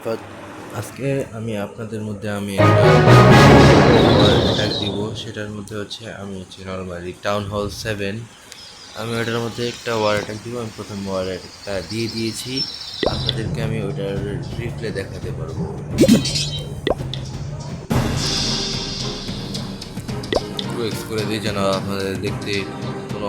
তো আজকে আমি আপনাদের মধ্যে একটা ওয়ার অ্যাটাক দিব। সেটার মধ্যে আমি নর্মালি টাউন হল 7 আমি ওটার মধ্যে একটা ওয়ার অ্যাটাক দিব। আমি প্রথম ওয়ার অ্যাটাকটা দিয়ে দিয়েছি, আপনাদেরকে আমি ওইটার রিপ্লে দেখাতে পারবো। একটু এক্স করে দিই যেন আপনাদের দেখতে কোনো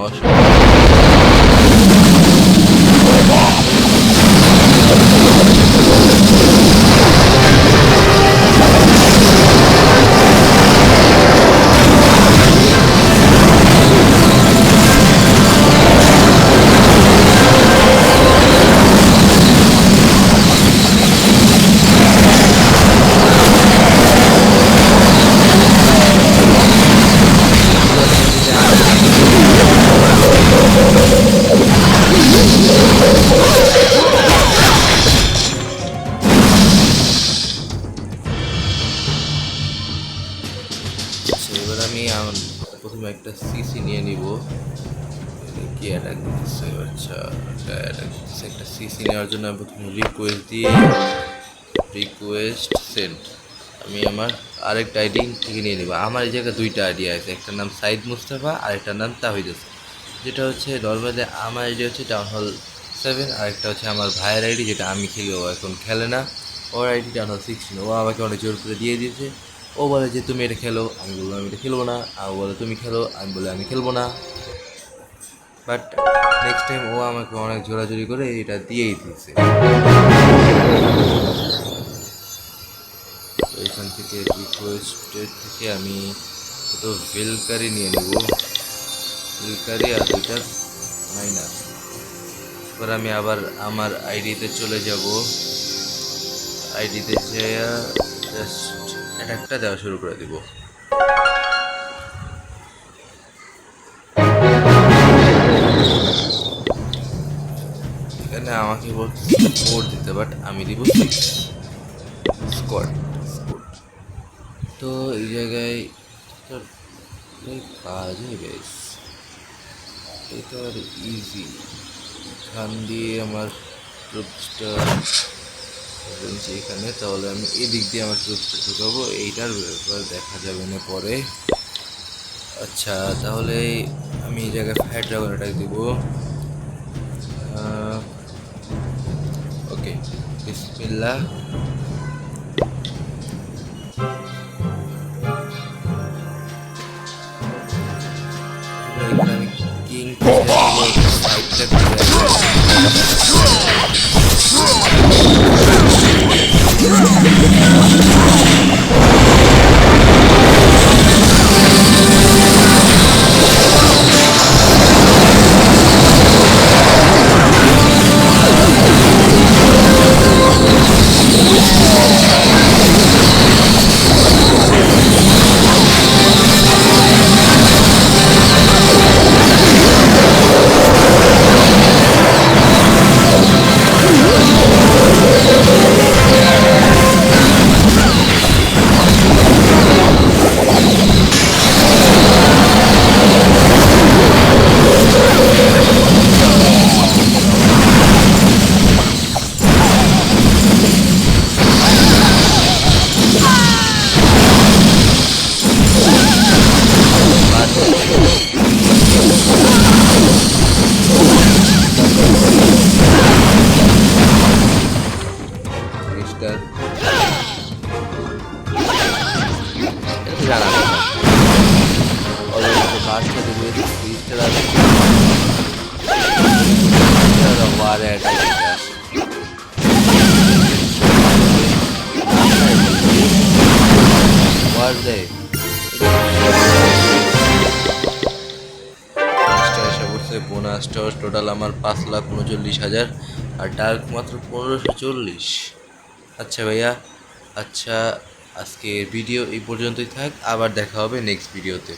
এবার আমি প্রথমে একটা সিসি নিয়ে নিব। কি অ্যাটাক দিতেছে? আচ্ছা, একটা সিসি নেওয়ার জন্য আমি প্রথমে রিকোয়েস্ট সেন্ড আমি আমার আরেকটা আইডি থেকে নিয়ে নেব। আমার এই জায়গায় দুইটা আইডি আছে, একটার নাম সাইদ মুস্তাফা আর একটার নাম তাহিদ হোসেন। যেটা হচ্ছে নর্মালি আমার আইডি হচ্ছে টাউন হল 7, আর একটা হচ্ছে আমার ভাইয়ের আইডি, যেটা আমি খেলি, ও এখন খেলে না। ওর আইডি টাউন হল 16। ও আমাকে অনেক জোর করে দিয়ে দিয়েছে। ও বলে যে তুমি এটা খেলো, আমি বললাম আমি এটা খেলবো না। ও বলে তুমি খেলো, আমি বলে আমি খেলবো না। বাট নেক্সট টাইম ও আমাকে অনেক জোরাজুরি করে এটা দিয়েই দিয়েছে। এখান থেকে রিকোয়েস্টের থেকে আমি তো ভেলকারি নিয়ে নেব, ভেলকারি আর দুইটা মাইনাস। এবার আমি আবার আমার আইডিতে চলে যাব। আইডিতে যেয়ে জাস্ট অ্যাটাকটা দেওয়া শুরু করে দিব। এখানে আমাকে বলছে 4 দিতে, বাট আমি দিব 6 স্কোর। তো এই জায়গায় পাওয়া যায় বেশ, এটা আর ইজি। এখান দিয়ে আমার ট্রুপসটা এখানে, তাহলে আমি এদিক দিয়ে আমার ট্রুপসটা ঢুকাবো। এইটার ব্যাপার দেখা যাবে না পরে। আচ্ছা, তাহলে আমি এই জায়গায় ফায়ার ড্রাগন অ্যাটাক দিব। ওকে, বিসমিল্লাহ। এখানে আমি কিং সাইডটা বোনাসটা টোটাল আমার 5,39,000, আর ডার্ক মাত্র 1540। আচ্ছা ভাইয়া, আচ্ছা আজকের ভিডিও এই পর্যন্তই থাক, আবার দেখা হবে নেক্সট ভিডিওতে।